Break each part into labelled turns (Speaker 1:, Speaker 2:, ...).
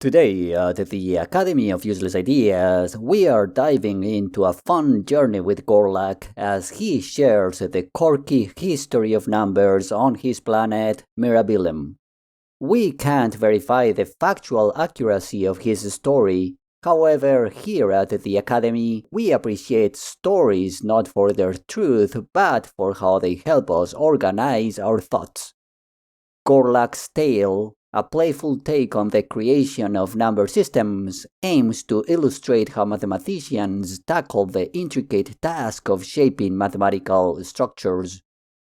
Speaker 1: Today, at the Academy of Useless Ideas, we are diving into a fun journey with Gorlack as he shares the quirky history of numbers on his planet Mirabilim. We can't verify the factual accuracy of his story. However, here at the Academy, we appreciate stories not for their truth, but for how they help us organize our thoughts. Gorlack's tale, a playful take on the creation of number systems, aims to illustrate how mathematicians tackle the intricate task of shaping mathematical structures.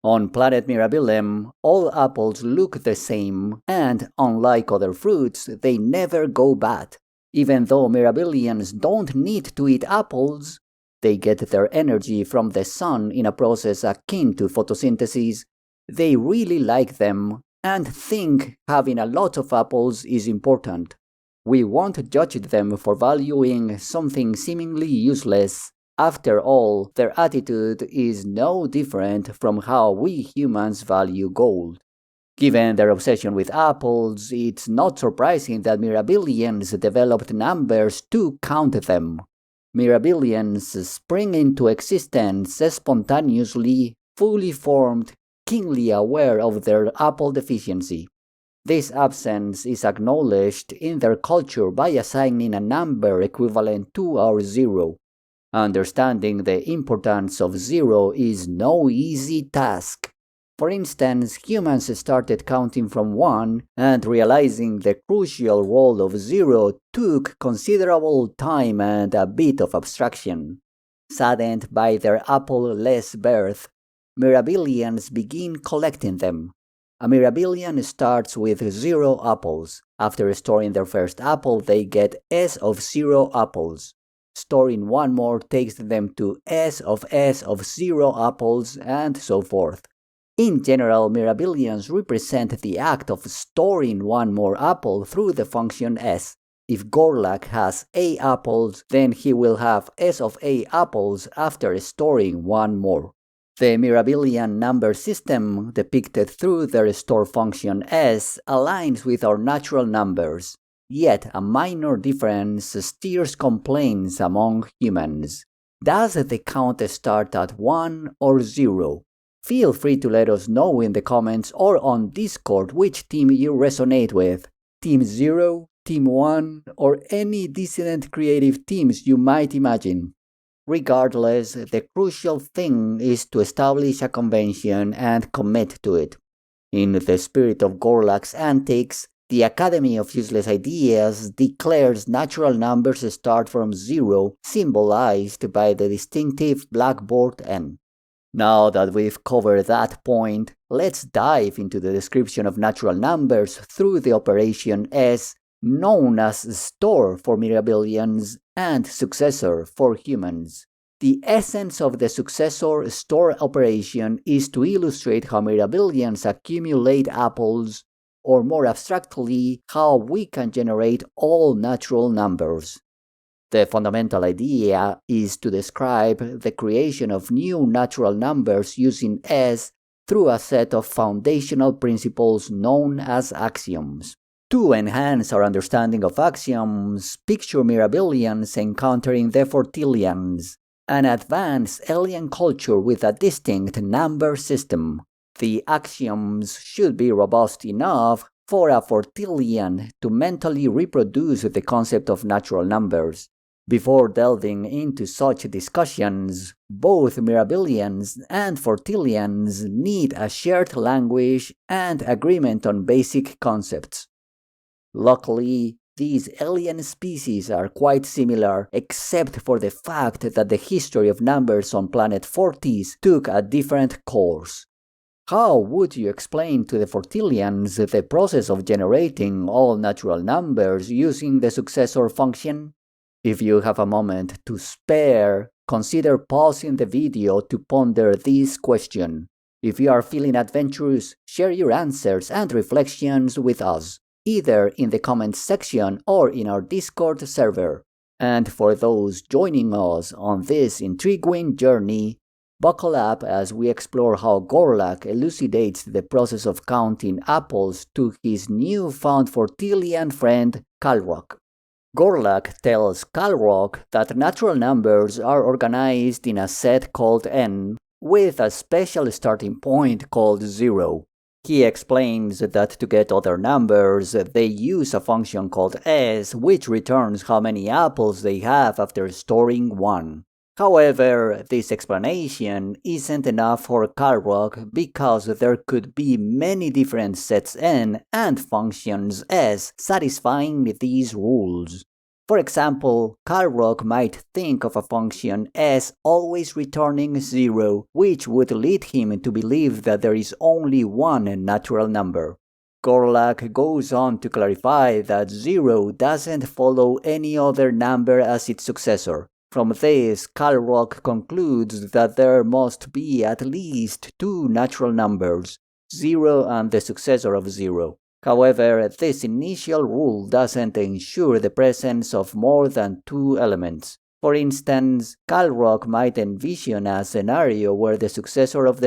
Speaker 1: On planet Mirabilim, all apples look the same, and unlike other fruits, they never go bad. Even though Mirabilians don't need to eat apples, they get their energy from the sun in a process akin to photosynthesis. They really like them and think having a lot of apples is important. We won't judge them for valuing something seemingly useless. After all, their attitude is no different from how we humans value gold. Given their obsession with apples, it's not surprising that Mirabilians developed numbers to count them. Mirabilians spring into existence spontaneously, fully formed, keenly aware of their apple deficiency. This absence is acknowledged in their culture by assigning a number equivalent to our zero. Understanding the importance of zero is no easy task. For instance, humans started counting from 1, and realizing the crucial role of zero took considerable time and a bit of abstraction. Saddened by their apple-less birth, Mirabilians begin collecting them. A Mirabilian starts with 0 apples. After storing their first apple, they get S of 0 apples. Storing one more takes them to S of 0 apples, and so forth. In general, Mirabilians represent the act of storing one more apple through the function S. If Gorlack has A apples, then he will have S of A apples after storing one more. The Mirabilian number system, depicted through their store function S, aligns with our natural numbers. Yet a minor difference stirs complaints among humans. Does the count start at 1 or 0? Feel free to let us know in the comments or on Discord which team you resonate with. Team 0, Team 1, or any dissonant creative teams you might imagine. Regardless, the crucial thing is to establish a convention and commit to it. In the spirit of Gorlack's antics, the Academy of Useless Ideas declares natural numbers start from 0, symbolized by the distinctive blackboard N. Now that we've covered that point, let's dive into the description of natural numbers through the operation S, known as store for Mirabilians and successor for humans. The essence of the successor store operation is to illustrate how Mirabilians accumulate apples, or more abstractly, how we can generate all natural numbers. The fundamental idea is to describe the creation of new natural numbers using S through a set of foundational principles known as axioms. To enhance our understanding of axioms, picture Mirabilians encountering the Fortillians, an advanced alien culture with a distinct number system. The axioms should be robust enough for a Fortillian to mentally reproduce the concept of natural numbers. Before delving into such discussions, both Mirabilians and Fortillians need a shared language and agreement on basic concepts. Luckily, these alien species are quite similar, except for the fact that the history of numbers on planet Fortis took a different course. How would you explain to the Fortillians the process of generating all natural numbers using the successor function? If you have a moment to spare, consider pausing the video to ponder this question. If you are feeling adventurous, share your answers and reflections with us, either in the comments section or in our Discord server. And for those joining us on this intriguing journey, Buckle up as we explore how Gorlack elucidates the process of counting apples to his newfound Fortillian friend Kalrock. Gorlack tells Kalrock that natural numbers are organized in a set called n, with a special starting point called 0. He explains that to get other numbers, they use a function called s, which returns how many apples they have after storing 1. However, this explanation isn't enough for Kalrock because there could be many different sets n and functions s satisfying these rules. For example, Kalrock might think of a function s always returning 0, which would lead him to believe that there is only one natural number. Gorlack goes on to clarify that 0 doesn't follow any other number as its successor. From this, Kalrock concludes that there must be at least 2 natural numbers, 0 and the successor of 0. However, this initial rule doesn't ensure the presence of more than 2 elements. For instance, Kalrock might envision a scenario where the successor of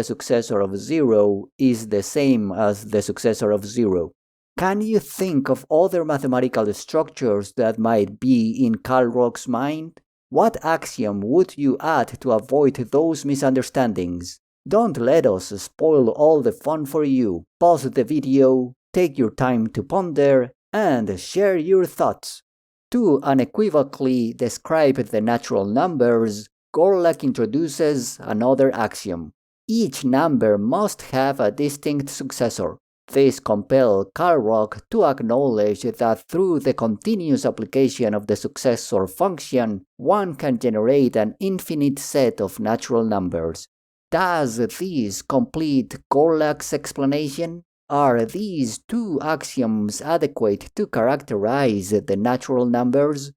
Speaker 1: 0 is the same as the successor of 0. Can you think of other mathematical structures that might be in Kalrock's mind? What axiom would you add to avoid those misunderstandings? Don't let us spoil all the fun for you. Pause the video, take your time to ponder, and share your thoughts. To unequivocally describe the natural numbers, Gorlack introduces another axiom. Each number must have a distinct successor. This compels Kalrock to acknowledge that through the continuous application of the successor function, one can generate an infinite set of natural numbers. Does this complete Gorlack's explanation? Are these 2 axioms adequate to characterize the natural numbers?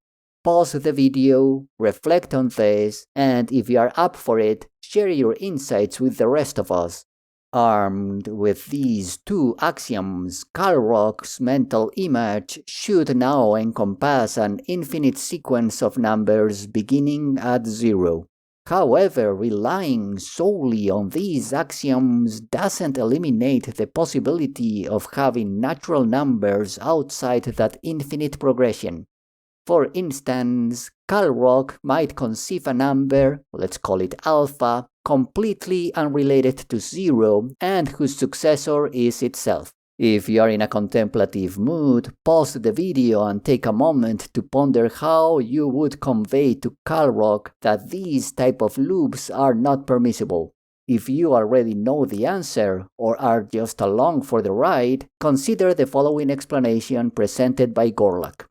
Speaker 1: Pause the video, reflect on this, and if you are up for it, share your insights with the rest of us. Armed with these 2 axioms, Kalrock's mental image should now encompass an infinite sequence of numbers beginning at 0. However, relying solely on these axioms doesn't eliminate the possibility of having natural numbers outside that infinite progression. For instance, Kalrock might conceive a number, let's call it alpha, completely unrelated to 0 and whose successor is itself. If you are in a contemplative mood, pause the video and take a moment to ponder how you would convey to Kalrock that these type of loops are not permissible. If you already know the answer or are just along for the ride, consider the following explanation presented by Gorlack.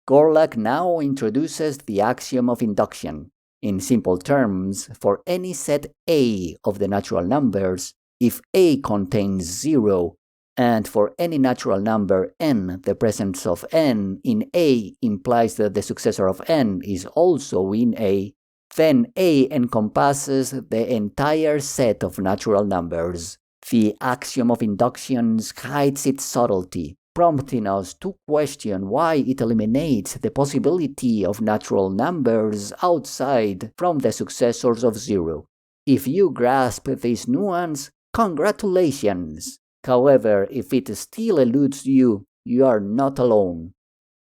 Speaker 1: Gorlack now introduces the axiom of induction. In simple terms, for any set A of the natural numbers, if A contains 0, and for any natural number n, the presence of n in A implies that the successor of n is also in A, then A encompasses the entire set of natural numbers. The axiom of inductions hides its subtlety, prompting us to question why it eliminates the possibility of natural numbers outside from the successors of 0. If you grasp this nuance, congratulations! However, if it still eludes you, you are not alone.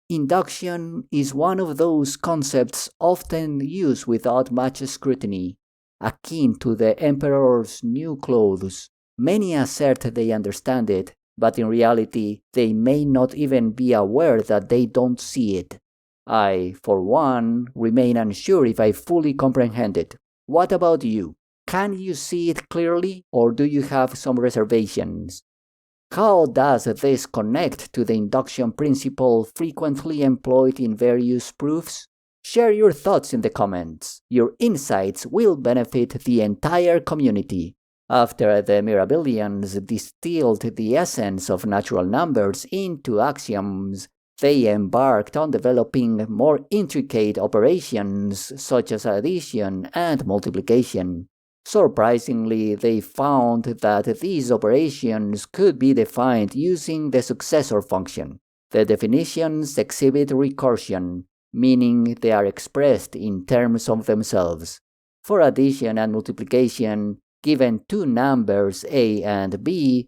Speaker 1: Induction is one of those concepts often used without much scrutiny, akin to the emperor's new clothes. Many assert they understand it, but in reality, they may not even be aware that they don't see it. I, for one, remain unsure if I fully comprehend it. What about you? Can you see it clearly, or do you have some reservations? How does this connect to the induction principle frequently employed in various proofs? Share your thoughts in the comments. Your insights will benefit the entire community. After the Mirabilians distilled the essence of natural numbers into axioms, they embarked on developing more intricate operations such as addition and multiplication. Surprisingly, they found that these operations could be defined using the successor function. The definitions exhibit recursion, meaning they are expressed in terms of themselves. For addition and multiplication, given two numbers a and b,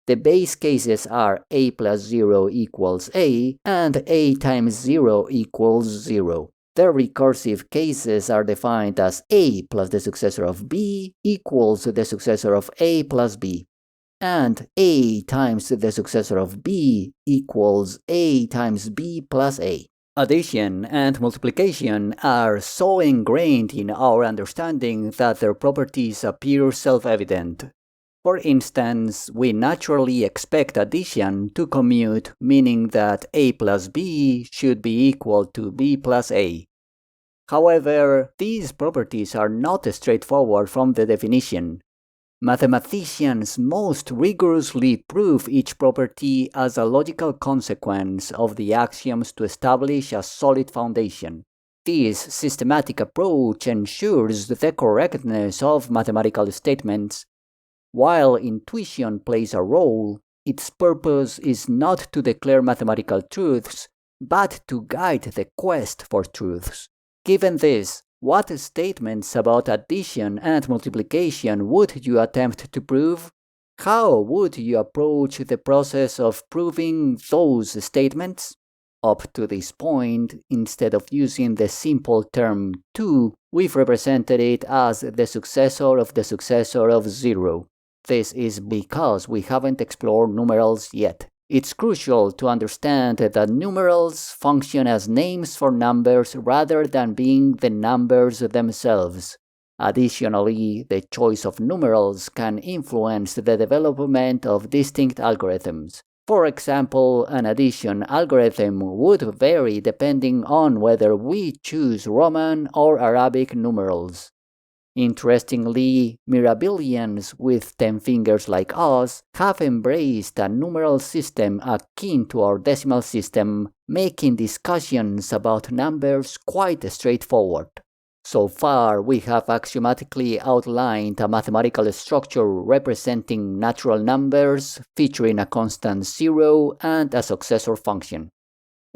Speaker 1: the base cases are a plus 0 equals a and a times 0 equals 0. The recursive cases are defined as a plus the successor of b equals the successor of a plus b, and a times the successor of b equals a times b plus a. Addition and multiplication are so ingrained in our understanding that their properties appear self-evident. For instance, we naturally expect addition to commute, meaning that a plus b should be equal to b plus a. However, these properties are not straightforward from the definition. Mathematicians most rigorously prove each property as a logical consequence of the axioms to establish a solid foundation. This systematic approach ensures the correctness of mathematical statements. While intuition plays a role, its purpose is not to declare mathematical truths, but to guide the quest for truths. Given this, what statements about addition and multiplication would you attempt to prove? How would you approach the process of proving those statements? Up to this point, instead of using the simple term 2, we've represented it as the successor of the successor of 0. This is because we haven't explored numerals yet. It's crucial to understand that numerals function as names for numbers rather than being the numbers themselves. Additionally, the choice of numerals can influence the development of distinct algorithms. For example, an addition algorithm would vary depending on whether we choose Roman or Arabic numerals. Interestingly, Mirabilians with 10 fingers like us have embraced a numeral system akin to our decimal system, making discussions about numbers quite straightforward. So far, we have axiomatically outlined a mathematical structure representing natural numbers featuring a constant 0 and a successor function.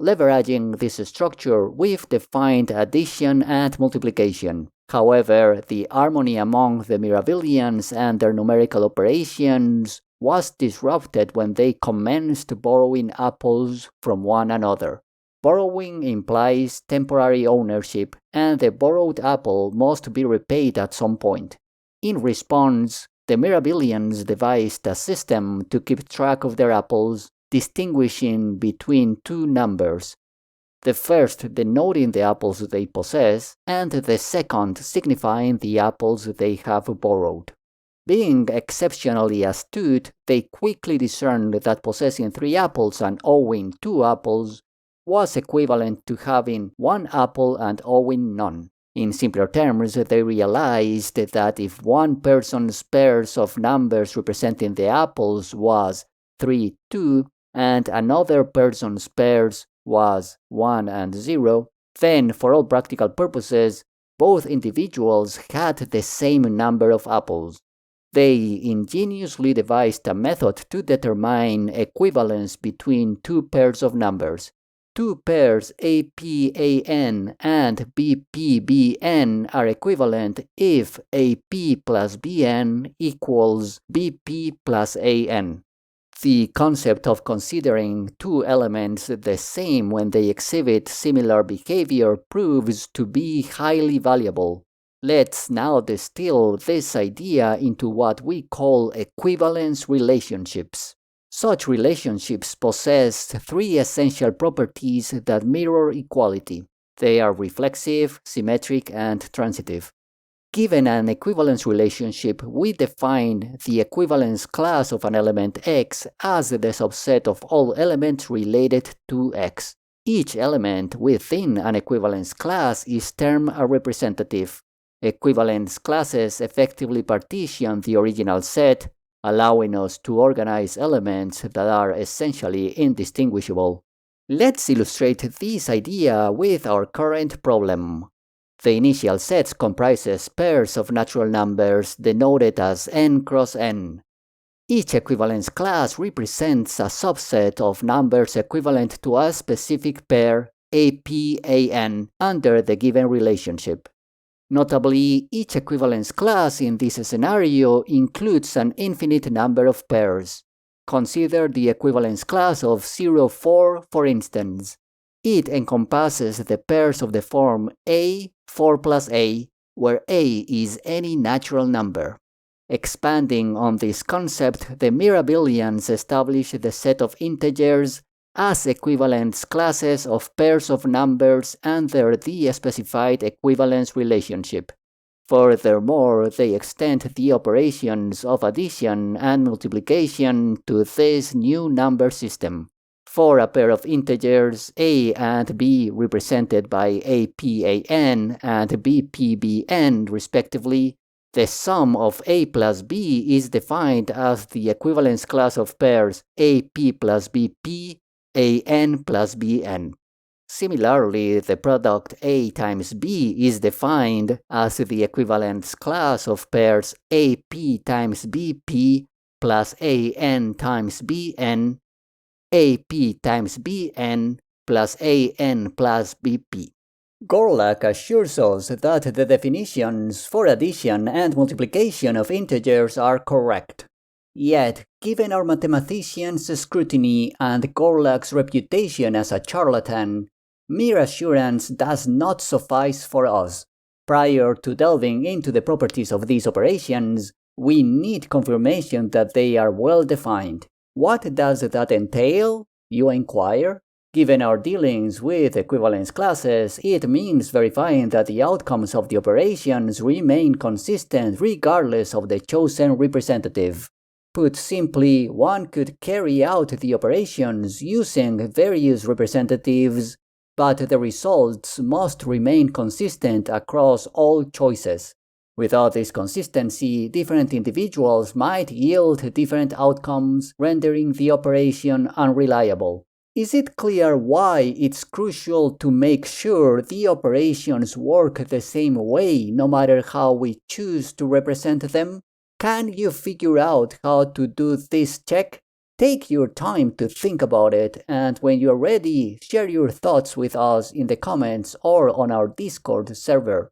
Speaker 1: Leveraging this structure, we've defined addition and multiplication. However, the harmony among the Mirabilians and their numerical operations was disrupted when they commenced borrowing apples from one another. Borrowing implies temporary ownership, and the borrowed apple must be repaid at some point. In response, the Mirabilians devised a system to keep track of their apples, distinguishing between two numbers, the first denoting the apples they possess, and the second signifying the apples they have borrowed. Being exceptionally astute, they quickly discerned that possessing 3 apples and owing 2 apples was equivalent to having 1 apple and owing none. In simpler terms, they realized that if one person's pairs of numbers representing the apples was 3, 2, and another person's pairs was 1 and 0, then for all practical purposes, both individuals had the same number of apples. They ingeniously devised a method to determine equivalence between 2 pairs of numbers. 2 pairs APAN and BPBN are equivalent if AP plus BN equals BP plus AN. The concept of considering 2 elements the same when they exhibit similar behavior proves to be highly valuable. Let's now distill this idea into what we call equivalence relationships. Such relationships possess 3 essential properties that mirror equality. They are reflexive, symmetric, and transitive. Given an equivalence relationship, we define the equivalence class of an element X as the subset of all elements related to X. Each element within an equivalence class is termed a representative. Equivalence classes effectively partition the original set, allowing us to organize elements that are essentially indistinguishable. Let's illustrate this idea with our current problem. The initial set comprises pairs of natural numbers denoted as n cross n. Each equivalence class represents a subset of numbers equivalent to a specific pair APAN under the given relationship. Notably, each equivalence class in this scenario includes an infinite number of pairs. Consider the equivalence class of 0, 4, for instance. It encompasses the pairs of the form A, 4 plus A, where A is any natural number. Expanding on this concept, the Mirabilians established the set of integers as equivalence classes of pairs of numbers under the specified equivalence relationship. Furthermore, they extend the operations of addition and multiplication to this new number system. For a pair of integers a and b represented by APAN and BPBN respectively, the sum of a plus b is defined as the equivalence class of pairs AP plus BP, AN plus BN. Similarly, the product A times B is defined as the equivalence class of pairs AP times BP plus AN times BN, AP times BN plus AN plus BP. Gorlack assures us that the definitions for addition and multiplication of integers are correct. Yet, given our mathematician's scrutiny and Gorlack's reputation as a charlatan, mere assurance does not suffice for us. Prior to delving into the properties of these operations, we need confirmation that they are well defined. What does that entail, you inquire? Given our dealings with equivalence classes, it means verifying that the outcomes of the operations remain consistent regardless of the chosen representative. Put simply, one could carry out the operations using various representatives, but the results must remain consistent across all choices. Without this consistency, different individuals might yield different outcomes, rendering the operation unreliable. Is it clear why it's crucial to make sure the operations work the same way no matter how we choose to represent them? Can you figure out how to do this check? Take your time to think about it, and when you're ready, share your thoughts with us in the comments or on our Discord server.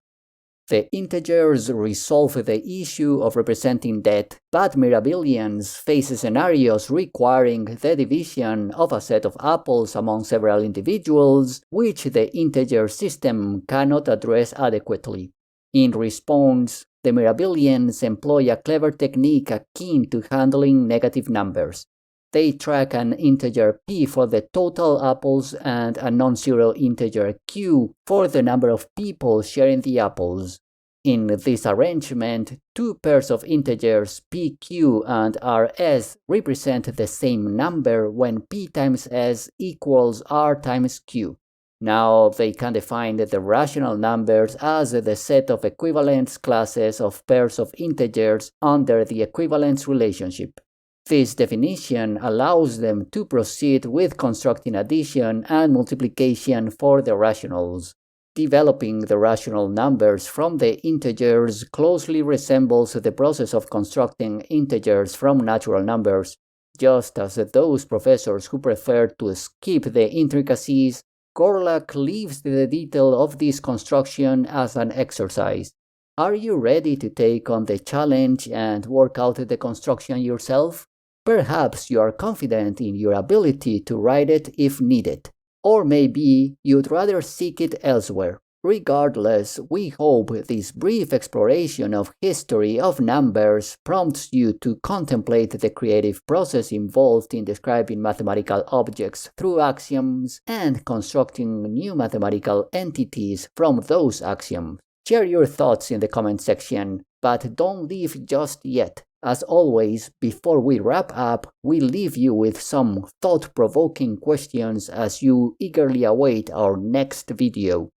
Speaker 1: The integers resolve the issue of representing debt, but Mirabilians face scenarios requiring the division of a set of apples among several individuals, which the integer system cannot address adequately. In response, the Mirabilians employ a clever technique akin to handling negative numbers. They track an integer p for the total apples and a non-zero integer q for the number of people sharing the apples. In this arrangement, two pairs of integers pq and rs represent the same number when p times s equals r times q. Now they can define the rational numbers as the set of equivalence classes of pairs of integers under the equivalence relationship. This definition allows them to proceed with constructing addition and multiplication for the rationals. Developing the rational numbers from the integers closely resembles the process of constructing integers from natural numbers, just as those professors who prefer to skip the intricacies. Gorlack leaves the detail of this construction as an exercise. Are you ready to take on the challenge and work out the construction yourself? Perhaps you are confident in your ability to write it if needed, or maybe you'd rather seek it elsewhere. Regardless, we hope this brief exploration of history of numbers prompts you to contemplate the creative process involved in describing mathematical objects through axioms and constructing new mathematical entities from those axioms. Share your thoughts in the comment section, but don't leave just yet. As always, before we wrap up, we leave you with some thought-provoking questions as you eagerly await our next video.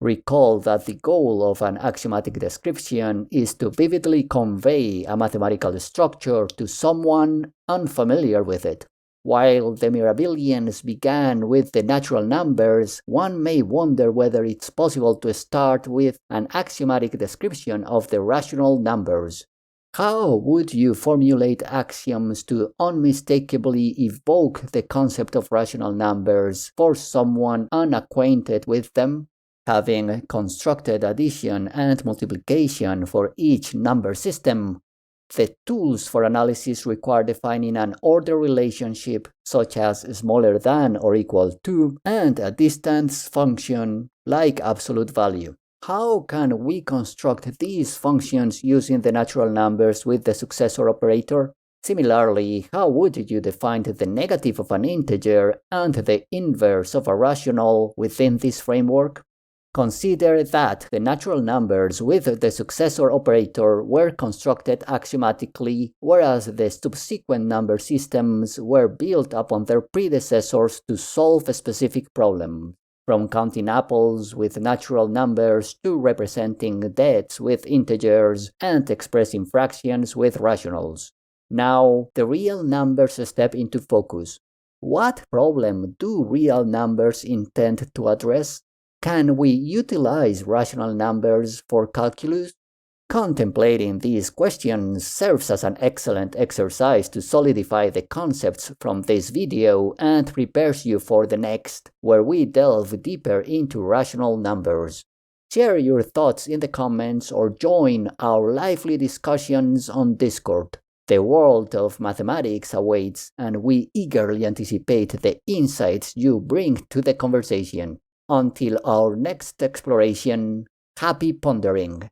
Speaker 1: Recall that the goal of an axiomatic description is to vividly convey a mathematical structure to someone unfamiliar with it. While the Mirabilians began with the natural numbers, one may wonder whether it's possible to start with an axiomatic description of the rational numbers. How would you formulate axioms to unmistakably evoke the concept of rational numbers for someone unacquainted with them? Having constructed addition and multiplication for each number system, the tools for analysis require defining an order relationship, such as smaller than or equal to, and a distance function like absolute value. How can we construct these functions using the natural numbers with the successor operator? Similarly, how would you define the negative of an integer and the inverse of a rational within this framework? Consider that the natural numbers with the successor operator were constructed axiomatically, whereas the subsequent number systems were built upon their predecessors to solve a specific problem, from counting apples with natural numbers to representing debts with integers and expressing fractions with rationals. Now, the real numbers step into focus. What problem do real numbers intend to address? Can we utilize rational numbers for calculus? Contemplating these questions serves as an excellent exercise to solidify the concepts from this video and prepares you for the next, where we delve deeper into rational numbers. Share your thoughts in the comments or join our lively discussions on Discord. The world of mathematics awaits, and we eagerly anticipate the insights you bring to the conversation. Until our next exploration, happy pondering!